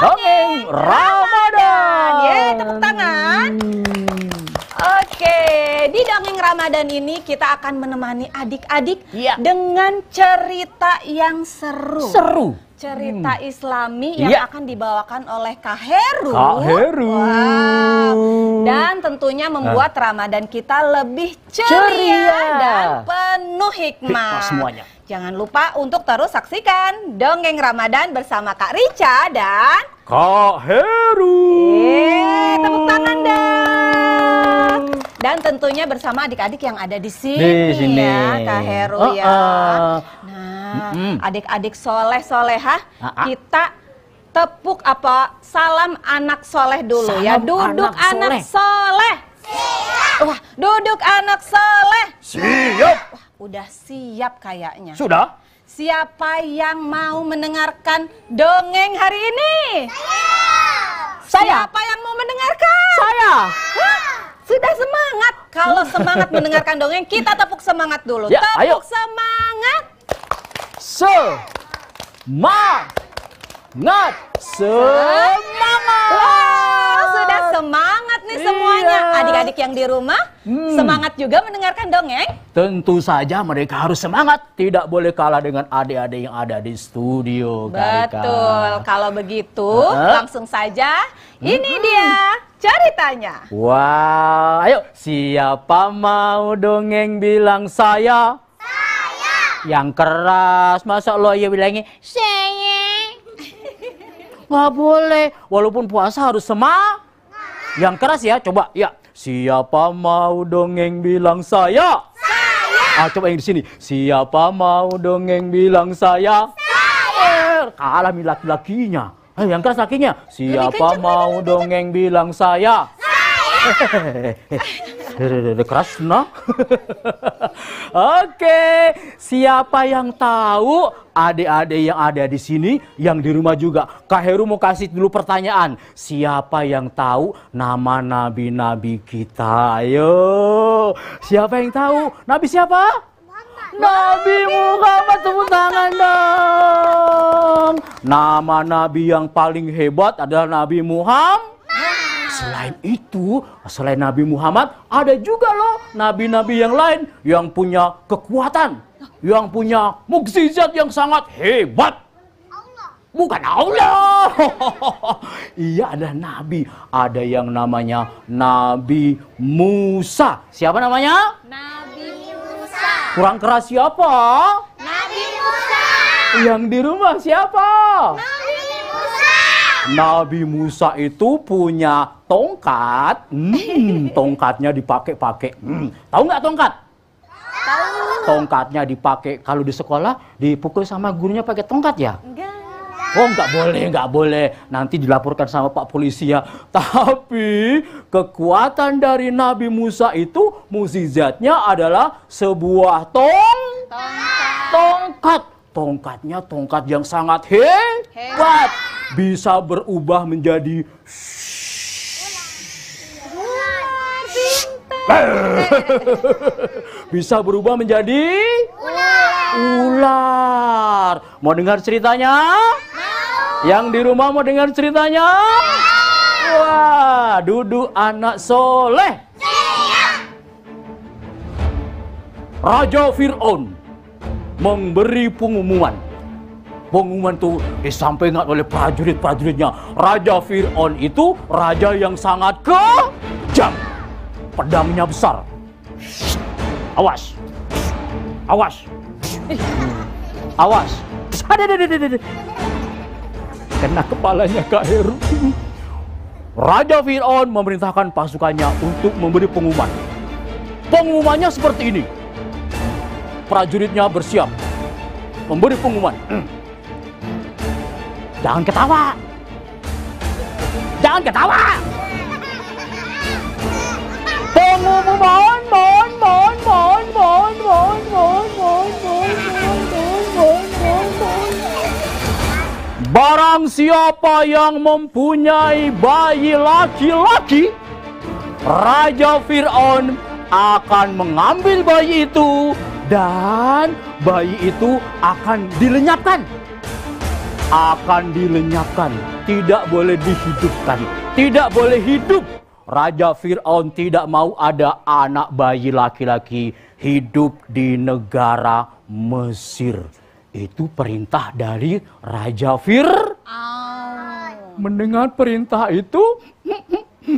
Dongeng Ramadan. Yeay, tepuk tangan. Oke, di Dongeng Ramadan ini kita akan menemani adik-adik dengan cerita yang seru. Cerita Islami yang akan dibawakan oleh Kak Heru. Wow. Dan tentunya membuat Ramadan kita lebih ceria dan penuh hikmah. Semuanya. Jangan lupa untuk terus saksikan Dongeng Ramadan bersama Kak Rica dan Kak Heru. Tepuk tangan dong. Dan tentunya bersama adik-adik yang ada di sini, ya Kak Heru ya. Nah, adik-adik soleh solehah, kita tepuk salam anak soleh dulu. Salam ya, duduk anak soleh. Wah, duduk anak soleh. Siap. Wah, udah siap kayaknya. Sudah. Siapa yang mau mendengarkan dongeng hari ini? Saya. Siapa yang mau mendengarkan? Saya. Hah? Sudah semangat. Kalau semangat mendengarkan dongeng, kita tepuk semangat dulu. Ya, tepuk ayo. Semangat. Semangat. Wah, sudah semangat nih semuanya. Adik-adik yang di rumah, semangat juga mendengarkan dongeng? Tentu saja mereka harus semangat. Tidak boleh kalah dengan adik-adik yang ada di studio. Betul. Kalau begitu, langsung saja. Ini dia ceritanya. Wah, ayo. Siapa mau dongeng bilang saya? Saya. Yang keras, masa lo ya bilangnya saya? Nggak boleh. Walaupun puasa harus semangat. Yang keras ya, coba ya. Siapa mau dongeng bilang saya? Saya. Coba yang di sini. Siapa mau dongeng bilang saya? Saya. Kalah laki-lakinya. Yang keras lakinya. Siapa mau dongeng bilang saya? Saya. Keras nah. Oke, siapa yang tahu adik-adik yang ada di sini, yang di rumah juga? Kak Heru mau kasih dulu pertanyaan. Siapa yang tahu nama nabi-nabi kita? Ayo, siapa yang tahu? Nabi siapa? Nabi Muhammad, tepuk tangan dong. Nama nabi yang paling hebat adalah Nabi Muhammad. Selain itu, selain Nabi Muhammad, ada juga loh nabi-nabi yang lain yang punya kekuatan, yang punya mukjizat yang sangat hebat. Bukan Allah. Iya, ada nabi. Ada yang namanya Nabi Musa. Siapa namanya? Nabi Musa. Kurang keras siapa? Nabi Musa. Yang di rumah siapa? Nabi Musa. Nabi Musa itu punya tongkat. Tongkatnya dipakai-pakai. Tahu nggak tongkat? Tahu. Tongkatnya dipakai kalau di sekolah dipukul sama gurunya pakai tongkat ya? Enggak. Oh, nggak boleh. Nanti dilaporkan sama Pak Polisi ya. Tapi kekuatan dari Nabi Musa itu mukjizatnya adalah sebuah tongkat. Tongkatnya tongkat yang sangat hebat. Bisa berubah menjadi bisa berubah menjadi ular. Mau dengar ceritanya? Yang di rumah mau dengar ceritanya? Wah, duduk anak soleh. Raja Fir'aun memberi pengumuman. Pengumuman itu disampaikan oleh prajurit-prajuritnya. Raja Fir'aun itu raja yang sangat kejam. Pedangnya besar. Awas. Awas. Awas. Kena kepalanya Kak Heru. Raja Fir'aun memerintahkan pasukannya untuk memberi pengumuman. Pengumumannya seperti ini. Prajuritnya bersiap memberi pengumuman. Jangan ketawa. Jangan ketawa. Pengumuman, barang siapa yang mempunyai bayi laki-laki, Raja Fir'aun akan mengambil bayi itu dan bayi itu akan dilenyapkan. akan dilenyapkan, tidak boleh dihidupkan, tidak boleh hidup. Raja Fir'aun tidak mau ada anak bayi laki-laki hidup di negara Mesir. Itu perintah dari Raja Fir'aun. Mendengar perintah itu,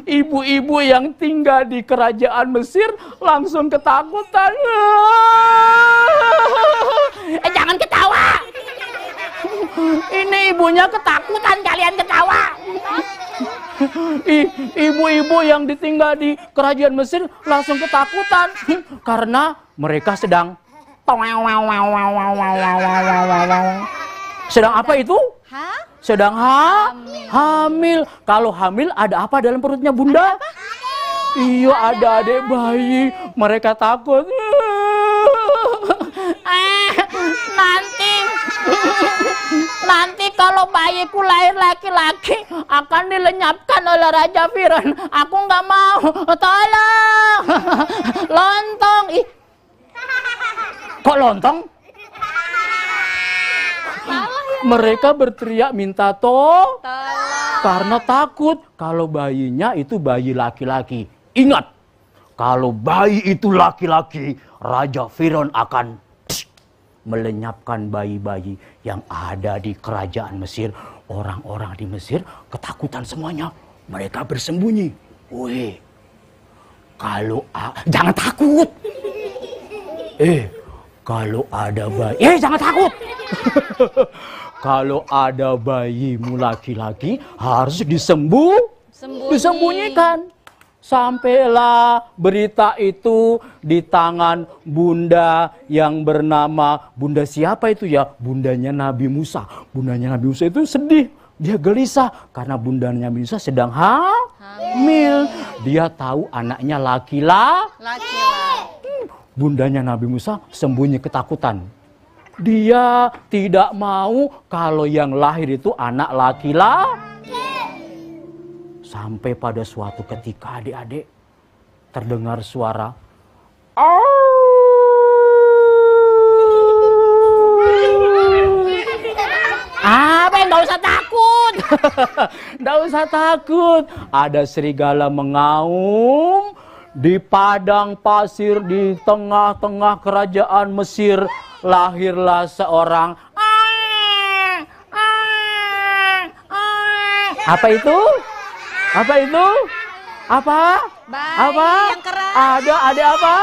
ibu-ibu yang tinggal di kerajaan Mesir langsung ketakutan. Jangan ketawa. Ini ibunya ketakutan, kalian ketawa. Ibu-ibu yang ditinggal di kerajaan Mesir langsung ketakutan karena mereka sedang apa itu? Sedang hamil. Kalau hamil ada apa dalam perutnya Bunda? Iya, ada adik bayi. Mereka takut. Nanti kalau bayiku lahir laki-laki akan dilenyapkan oleh Raja Fir'aun. Aku nggak mau. Tolong. Lontong. Ih. Kok lontong? Mereka berteriak minta tolong karena takut kalau bayinya itu bayi laki-laki. Ingat, kalau bayi itu laki-laki, Raja Fir'aun akan melenyapkan bayi-bayi yang ada di kerajaan Mesir. Orang-orang di Mesir ketakutan semuanya. Mereka bersembunyi. Weh, kalau jangan takut. Kalau ada bayi, jangan takut. Kalau ada bayimu laki-laki harus disembunyikan. Sampailah berita itu di tangan bunda yang bernama Bunda siapa itu ya? Bundanya Nabi Musa. Bundanya Nabi Musa itu sedih. Dia gelisah karena bundanya Nabi Musa sedang hamil. Dia tahu anaknya laki-laki. Bundanya Nabi Musa sembunyi ketakutan. Dia tidak mau kalau yang lahir itu anak laki-laki. Sampai pada suatu ketika adik-adik terdengar suara apa yang nggak usah takut. Nggak usah takut. Ada serigala mengaum di padang pasir di tengah-tengah kerajaan Mesir. Lahirlah seorang apa itu? Apa itu? Apa? Bayi apa? Yang keras. Ada adik apa?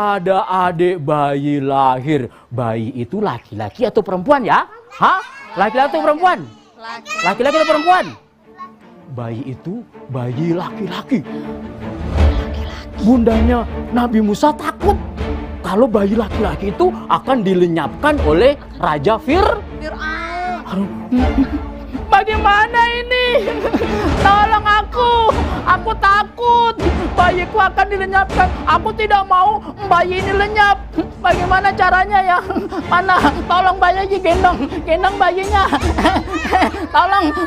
Ada adik bayi lahir. Bayi itu laki-laki atau perempuan ya? Hah? Laki-laki atau perempuan? Laki-laki atau perempuan? Bayi itu bayi laki-laki. Bundanya Nabi Musa takut kalau bayi laki-laki itu akan dilenyapkan oleh Raja Fir'aun. Bagaimana ini? Tolong aku takut bayiku akan dilenyapkan. Aku tidak mau bayi ini lenyap. Bagaimana caranya ya? Mana? Tolong bayinya gendong bayinya.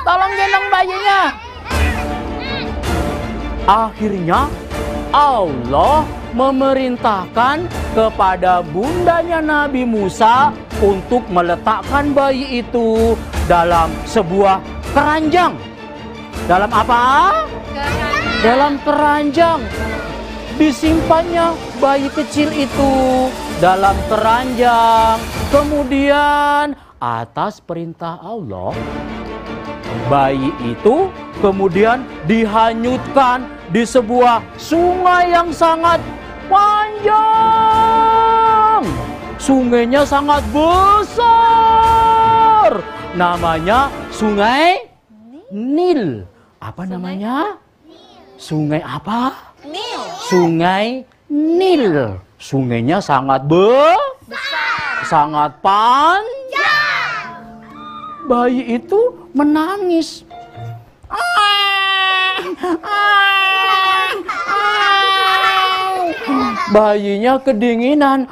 tolong gendong bayinya. Akhirnya Allah memerintahkan kepada bundanya Nabi Musa untuk meletakkan bayi itu dalam sebuah keranjang. Dalam apa? Dalam keranjang. Disimpannya bayi kecil itu dalam keranjang. Kemudian atas perintah Allah, bayi itu kemudian dihanyutkan di sebuah sungai yang sangat panjang. Sungainya sangat besar. Namanya Sungai Nil. Apa namanya? Sungai apa? Nil. Sungai Nil. Sungainya sangat besar. Sangat panjang. Bayi itu menangis. Bayinya kedinginan.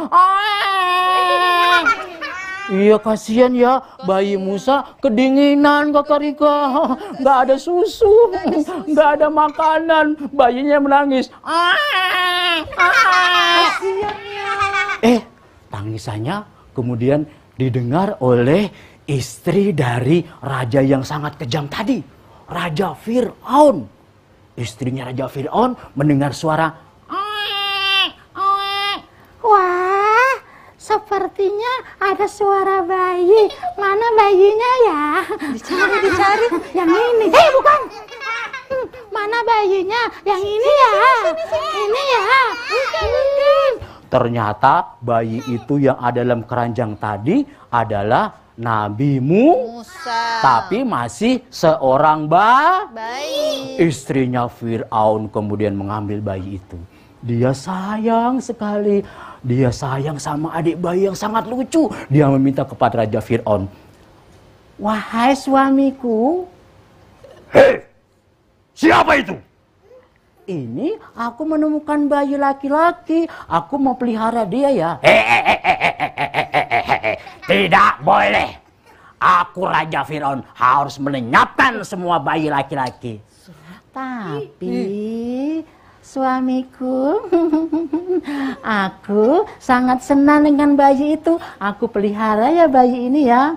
Iya, kasihan ya bayi Musa kedinginan, Kakak Rika. Nggak ada susu, nggak ada makanan, bayinya menangis. Tangisannya kemudian didengar oleh istri dari raja yang sangat kejam tadi, Raja Fir'aun. Istrinya Raja Fir'aun mendengar suara, wah, sepertinya ada suara bayi. Mana bayinya ya? Dicari. Yang ini. Bukan. Mana bayinya? Yang ini ya? Ini ya? Bukan. Ternyata bayi itu yang ada dalam keranjang tadi adalah Nabi Musa. Tapi masih seorang bayi. Istrinya Fir'aun kemudian mengambil bayi itu. Dia sayang sekali. Dia sayang sama adik bayi yang sangat lucu. Dia meminta kepada Raja Fir'aun, wahai suamiku. hei, siapa itu? Ini aku menemukan bayi laki-laki. Aku mau pelihara dia ya. Tidak boleh. Aku Raja Fir'aun harus melenyapkan semua bayi laki-laki. Tapi suamiku, aku sangat senang dengan bayi itu. Aku pelihara ya bayi ini ya.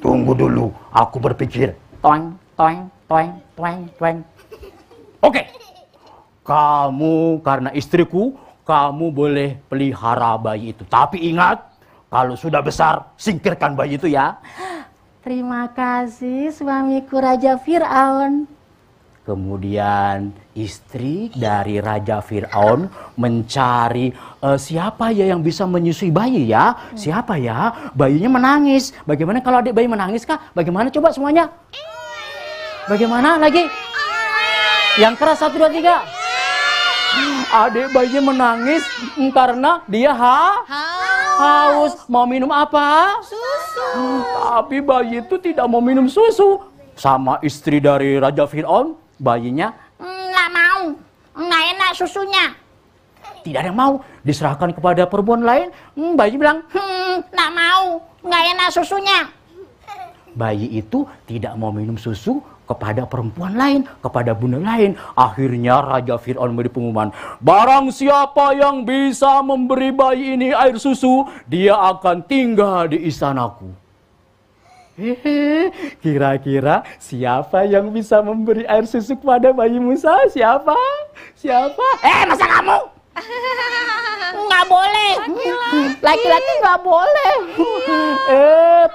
Tunggu dulu, aku berpikir. Toeng, toeng, toeng, toeng, toeng. Oke, kamu karena istriku, kamu boleh pelihara bayi itu. Tapi ingat, kalau sudah besar, singkirkan bayi itu ya. Terima kasih suamiku Raja Fir'aun. Kemudian istri dari Raja Fir'aun mencari siapa ya yang bisa menyusui bayi ya? Siapa ya? Bayinya menangis. Bagaimana kalau adik bayi menangis kah? Bagaimana coba semuanya? Bagaimana lagi? Yang keras 1, 2, 3. Adik bayinya menangis karena dia haus. Mau minum apa? Susu. Tapi bayi itu tidak mau minum susu. Sama istri dari Raja Fir'aun, bayinya Nggak mau, nggak enak susunya. tidak ada yang mau. Diserahkan kepada perempuan lain. Bayi bilang, Nggak mau, nggak enak susunya. bayi itu tidak mau minum susu kepada perempuan lain, kepada bunda lain. Akhirnya Raja Fir'aun memberi pengumuman, barang siapa yang bisa memberi bayi ini air susu, dia akan tinggal di istanaku. Kira-kira siapa yang bisa memberi air susu kepada bayi Musa? Siapa? Masa kamu? Nggak boleh. Laki-laki nggak boleh.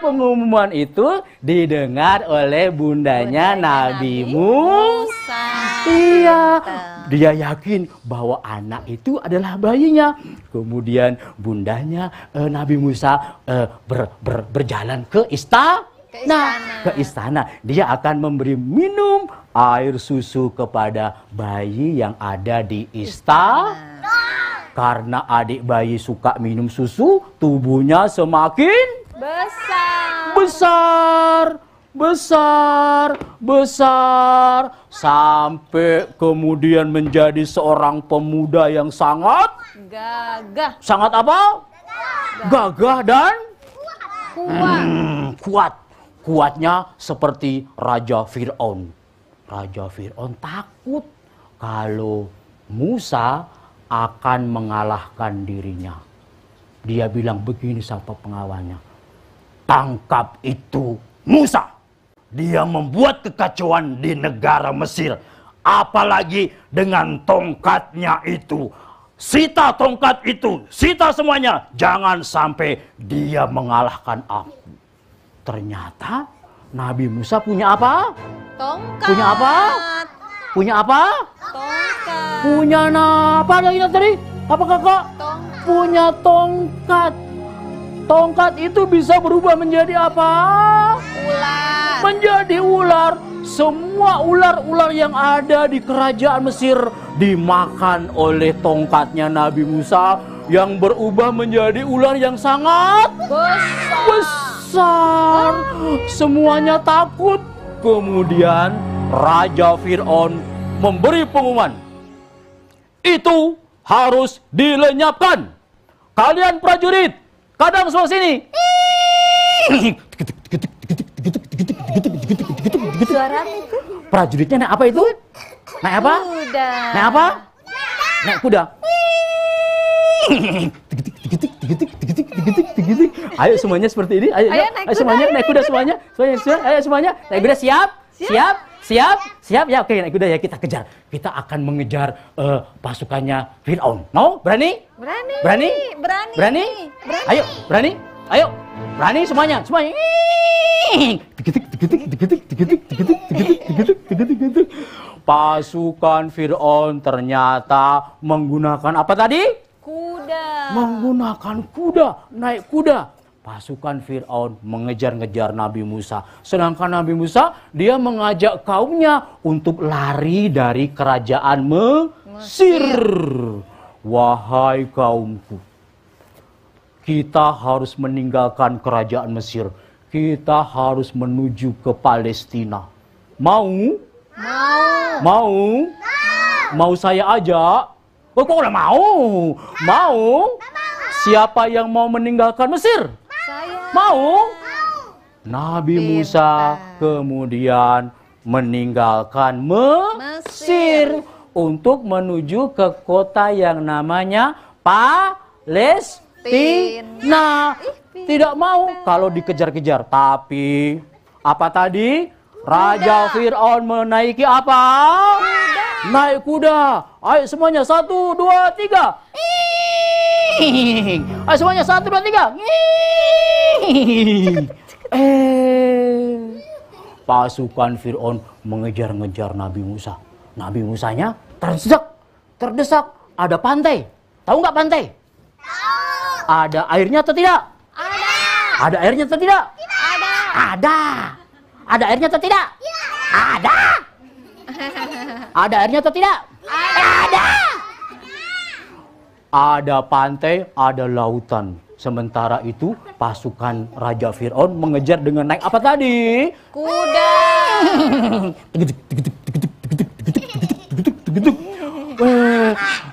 Pengumuman itu didengar oleh bundanya Nabi Musa. Iya, dia yakin bahwa anak itu adalah bayinya. Kemudian bundanya Nabi Musa berjalan ke istana. Dia akan memberi minum air susu kepada bayi yang ada di istana. Karena adik bayi suka minum susu, tubuhnya semakin besar, sampai kemudian menjadi seorang pemuda yang sangat gagah. Sangat apa? Gagah dan kuat. Kuatnya seperti Raja Fir'aun. Raja Fir'aun takut kalau Musa akan mengalahkan dirinya. Dia bilang begini sama pengawalnya, tangkap itu Musa. Dia membuat kekacauan di negara Mesir. Apalagi dengan tongkatnya itu. Sita tongkat itu, sita semuanya. Jangan sampai dia mengalahkan aku. Ternyata Nabi Musa punya apa? Tongkat. Punya apa? Punya apa? Tongkat. Punya apa lagi tadi? Apa kakak? Tongkat. Punya tongkat. Tongkat itu bisa berubah menjadi apa? Ular. Menjadi ular. Semua ular-ular yang ada di kerajaan Mesir dimakan oleh tongkatnya Nabi Musa yang berubah menjadi ular yang sangat besar. Semuanya takut. Kemudian Raja Fir'aun memberi pengumuman, itu harus dilenyapkan. Kalian prajurit, kadang semua sini. Suara Prajuritnya naik apa itu? Naik apa? kuda. Naik apa? Naik kuda. Ayo semuanya seperti ini. Ayo semuanya naik kuda semuanya. Ayo semuanya naik kuda, siap ya. Oke, naik kuda ya, kita kejar. Kita akan mengejar pasukannya Firaun. Mau? Berani? Berani? Ayo, berani? Ayo. Berani semuanya. Pasukan Firaun ternyata menggunakan apa tadi? Kuda. Menggunakan kuda, naik kuda. Pasukan Firaun mengejar-ngejar Nabi Musa. Sedangkan Nabi Musa, dia mengajak kaumnya untuk lari dari kerajaan Mesir. Wahai kaumku, kita harus meninggalkan kerajaan Mesir. Kita harus menuju ke Palestina. Mau? Mau saya ajak? Oh, kok udah mau? Mau? Siapa yang mau meninggalkan Mesir? Saya. Mau? Nabi Musa kemudian meninggalkan Mesir untuk menuju ke kota yang namanya Palestina. Tidak mau kalau dikejar-kejar. Tapi apa tadi? Raja Firaun menaiki apa? Naik kuda. Ayo semuanya 1, 2, 3. Ayo semuanya 1, 2, 3. Pasukan Firaun mengejar-ngejar Nabi Musa. Nabi Musanya terdesak. Ada pantai. Tahu nggak pantai? Ada airnya atau tidak? Ada airnya atau tidak? Ada airnya atau tidak? Ada. Ada airnya atau tidak? Ada. Ada pantai, ada lautan. Sementara itu pasukan Raja Firaun mengejar dengan naik apa tadi? Kuda.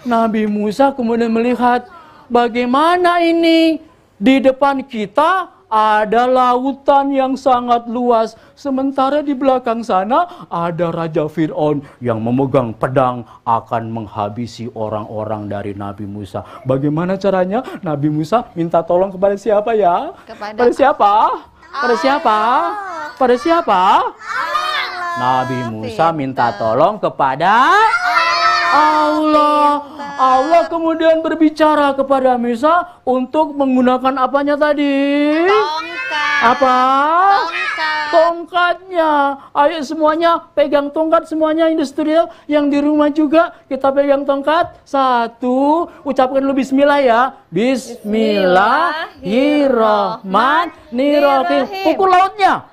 Nabi Musa kemudian melihat bagaimana ini di depan kita ada lautan yang sangat luas. Sementara di belakang sana ada Raja Firaun yang memegang pedang akan menghabisi orang-orang dari Nabi Musa. Bagaimana caranya? Nabi Musa minta tolong kepada siapa ya? Pada siapa? Pada siapa? Nabi Musa minta tolong kepada Allah. Allah kemudian berbicara kepada Musa untuk menggunakan apanya tadi? Tongkat. Apa? Tongkatnya. Ayo semuanya pegang tongkat, semuanya industrial. Yang di rumah juga kita pegang tongkat. 1, ucapkan dulu bismillah ya. Bismillahirrahmanirrahim. Pukul lautnya.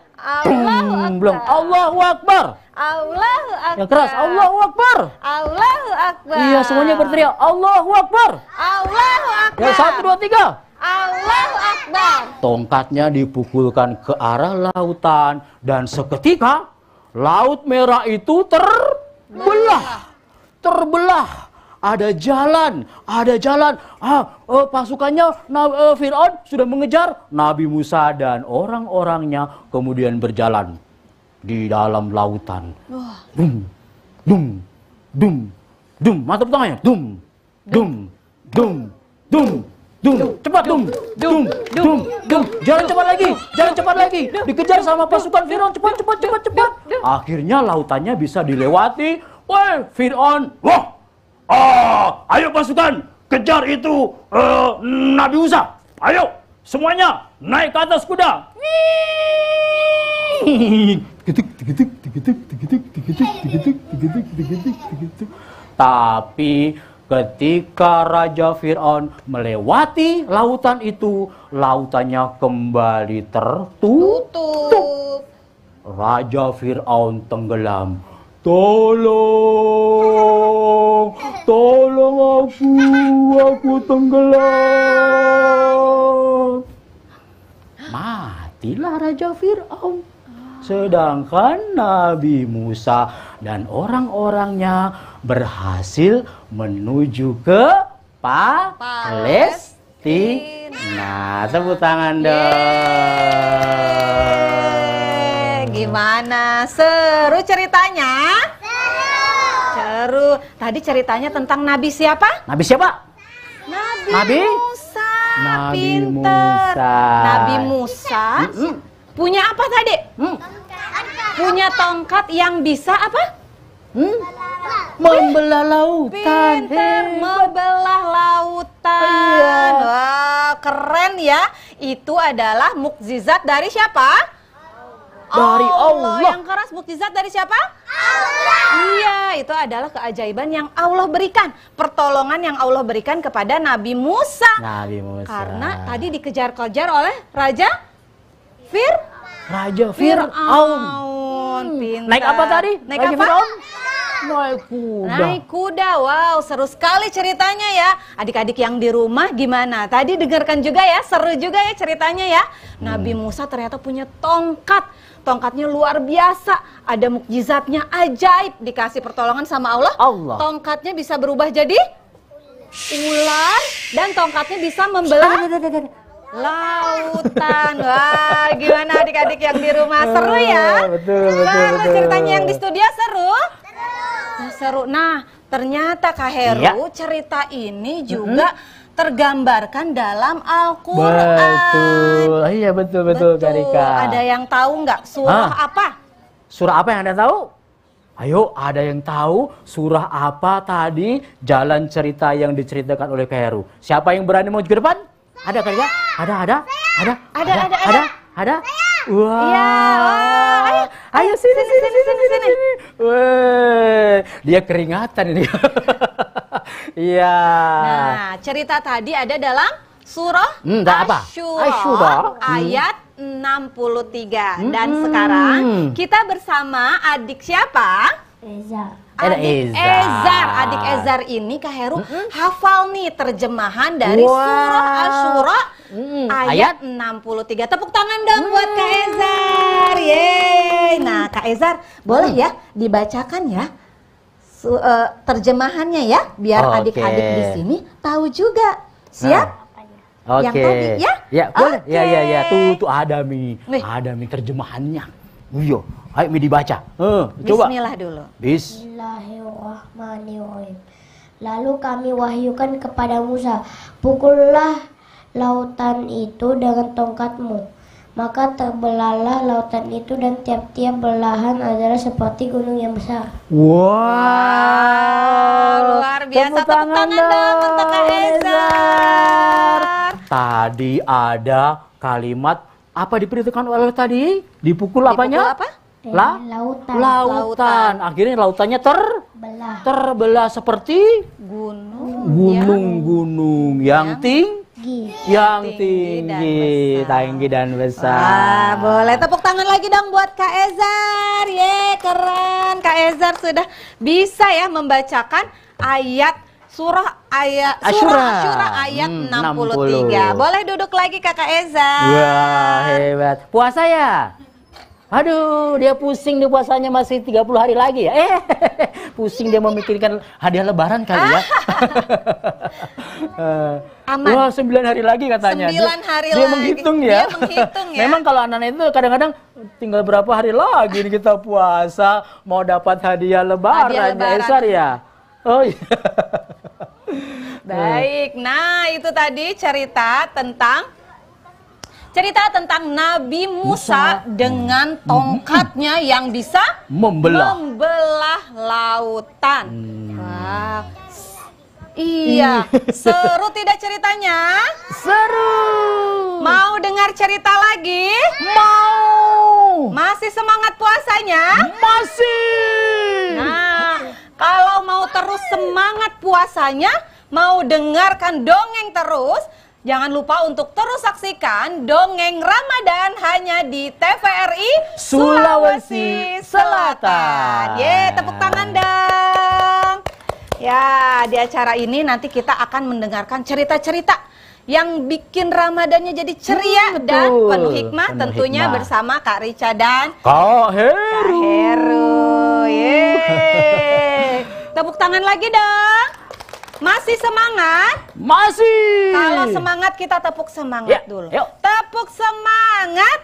Belum. Allahu Akbar. Allahu Akbar. Yang keras. Allahu Akbar. Allahu Akbar. Iya, semuanya berteriak. Allahu Akbar. Allahu Akbar. Ya, 1, 2, 3. Allahu Akbar. Tongkatnya dipukulkan ke arah lautan. Dan seketika, Laut Merah itu terbelah. Ada jalan. Pasukannya Firaun sudah mengejar Nabi Musa dan orang-orangnya kemudian berjalan di dalam lautan. Dum. Mantap tangannya. Dum. Cepat dum. Jalan cepat lagi. Dikejar sama pasukan Firaun. Cepat. Akhirnya lautannya bisa dilewati. Woi, Firaun. Wah. Ayo pasukan, kejar itu Nabi Musa. Ayo, semuanya naik ke atas kuda. Tapi ketika Raja Firaun melewati lautan itu, lautannya kembali tertutup. Raja Firaun tenggelam. Tolong aku tenggelam. Matilah Raja Firaun. Sedangkan Nabi Musa dan orang-orangnya berhasil menuju ke Palestina. Tepuk tangan dong. Gimana? Seru ceritanya? Seru. Tadi ceritanya tentang Nabi siapa? Nabi siapa? Nabi Musa. Nabi pinter. Musa. Nabi Musa punya apa tadi? Punya tongkat yang bisa apa? Membelah lautan. Pinter, membelah lautan. Iya. Wah, keren ya. Itu adalah mukjizat dari siapa? Dari Allah. Yang keras mukjizat dari siapa? Allah. Iya, itu adalah keajaiban yang Allah berikan. Pertolongan yang Allah berikan kepada Nabi Musa. Nabi Musa. Karena tadi dikejar-kejar oleh Raja Raja Fir'aun. Pintar. Naik apa tadi? Naik Raja apa? Fir'aun? Naik kuda. Naik kuda. Wow, seru sekali ceritanya ya. Adik-adik yang di rumah gimana? Tadi dengarkan juga ya, seru juga ya ceritanya ya. Nabi Musa ternyata punya tongkat. Tongkatnya luar biasa. Ada mukjizatnya ajaib. Dikasih pertolongan sama Allah. Tongkatnya bisa berubah jadi ular. Dan tongkatnya bisa membelah lautan. Wah, gimana adik-adik yang di rumah? Seru ya? Betul. Ceritanya yang di studio seru? Seru. Nah, ternyata Kak Heru, cerita ini juga tergambarkan dalam Al-Quran. Betul. Iya, betul Kak Rika. Ada yang tahu nggak surah apa? Surah apa yang Anda tahu? Ayo, ada yang tahu surah apa tadi jalan cerita yang diceritakan oleh Kak Heru? Siapa yang berani mau ke depan? Ada Kak Rika? Ada. Wah. Iya. Ayo sini. Wah, dia keringatan ini. Iya. Nah, cerita tadi ada dalam surah Asy-Syura ayat 63. Dan sekarang kita bersama adik siapa? Adik Ezar ini Kak Heru hafal nih terjemahan dari surah Asy-Syura ayat 63. Tepuk tangan dong buat Kak Ezar. Yeay. Nah, Kak Ezar boleh ya dibacakan ya terjemahannya ya, biar adik-adik di sini tahu juga. Siap? Yang tadi ya? Ya, boleh. Ya. Tuh ada Mi terjemahannya. Iya. Ayo Mi dibaca. Coba. Bismillah dulu. Bismillahirrahmanirrahim. Lalu kami wahyukan kepada Musa, pukullah lautan itu dengan tongkatmu. Maka terbelahlah lautan itu dan tiap-tiap belahan adalah seperti gunung yang besar. Wow, luar biasa. Tepuk tangan dong untuk Kak Ezar. Tadi ada kalimat apa diperhitungkan oleh tadi? Dipukul apanya? Apa? Lautan. Akhirnya lautannya terbelah seperti gunung-gunung yang tinggi dan besar. Boleh tepuk tangan lagi dong buat Kak Ezar. Keren. Kak Ezar sudah bisa ya membacakan surah Asy-Syura ayat 63. Boleh duduk lagi Kakak Ezar. Wah, hebat. Puasa ya? Aduh, dia pusing nih puasanya masih 30 hari lagi ya. Pusing dia memikirkan hadiah lebaran kali ya. Aman. Wah, 9 hari lagi katanya. 9 hari dia lagi. Menghitung ya. Dia menghitung ya. Memang kalau anak-anak itu kadang-kadang tinggal berapa hari lagi nih kita puasa mau dapat hadiah lebaran. Ezar ya. Oh iya. Baik. Nah, itu tadi cerita tentang Nabi Musa dengan tongkatnya yang bisa membelah lautan. Wah. Iya, seru tidak ceritanya? Seru. Mau dengar cerita lagi? Mau. Masih semangat puasanya? Masih. Nah, kalau mau terus semangat puasanya, mau dengarkan dongeng terus, jangan lupa untuk terus saksikan Dongeng Ramadan hanya di TVRI Sulawesi Selatan. Tepuk tangan dong. Ya, di acara ini nanti kita akan mendengarkan cerita-cerita yang bikin Ramadannya jadi ceria dan penuh hikmah, tentunya bersama Kak Rica dan Kak Heru. Yeay. Tepuk tangan lagi dong. Masih semangat? Masih. Kalau semangat kita tepuk semangat dulu. Yuk. Tepuk semangat.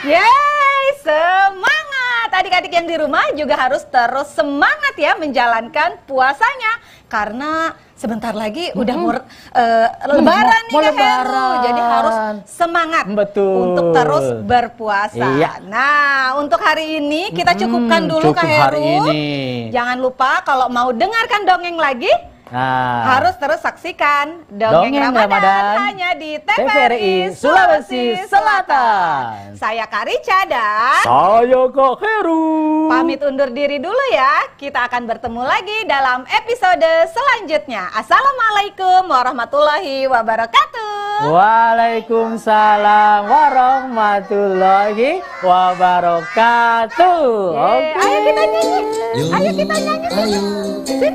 Yeay, semangat. adik-adik yang di rumah juga harus terus semangat ya menjalankan puasanya. Karena sebentar lagi udah mau lebaran nih Kak Heru. Jadi harus semangat untuk terus berpuasa. Iya. Nah, untuk hari ini kita cukupkan dulu Kak Heru. Jangan lupa kalau mau dengarkan dongeng lagi, harus terus saksikan Dongeng Ramadan hanya di TVRI Sulawesi Selatan. Saya Karica dan saya Kak Heru. Pamit undur diri dulu ya. Kita akan bertemu lagi dalam episode selanjutnya. Assalamualaikum warahmatullahi wabarakatuh. Waalaikumsalam warahmatullahi wabarakatuh. Ayo kita nyanyi. Ayo kita nyanyi. Ayo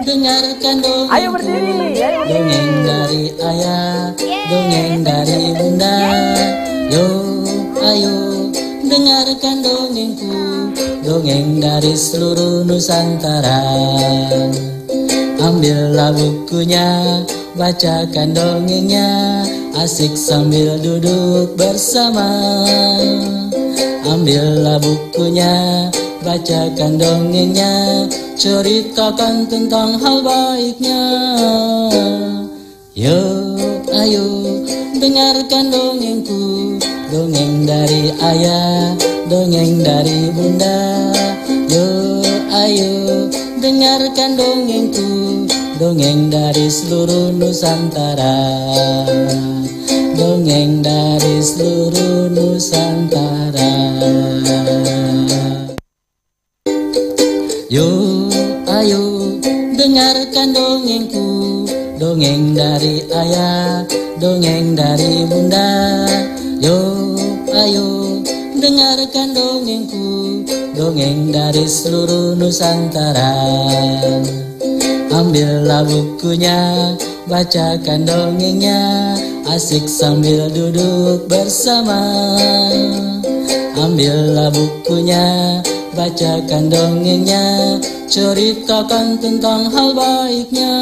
dengarkan dongeng. Ayo berdiri. Dongeng dari ayah, dongeng dari bunda. Yo, ayo dengarkan dongengku, dongeng dari seluruh Nusantara. Ambillah bukunya, bacakan dongengnya, asik sambil duduk bersama. Ambillah bukunya, bacakan dongengnya, ceritakan tentang hal baiknya. Yuk, ayo dengarkan dongengku, dongeng dari ayah, dongeng dari bunda. Yuk, ayo dengarkan dongengku, dongeng dari seluruh Nusantara. Dongeng dari seluruh Nusantara. Yuk, ayo dengarkan dongengku, dongeng dari ayah, dongeng dari bunda. Yuk, ayo dengarkan dongengku, dongeng dari seluruh Nusantara. Ambillah bukunya, bacakan dongengnya, asik sambil duduk bersama. Ambillah bukunya, bacakan dongengnya, ceritakan tentang hal baiknya.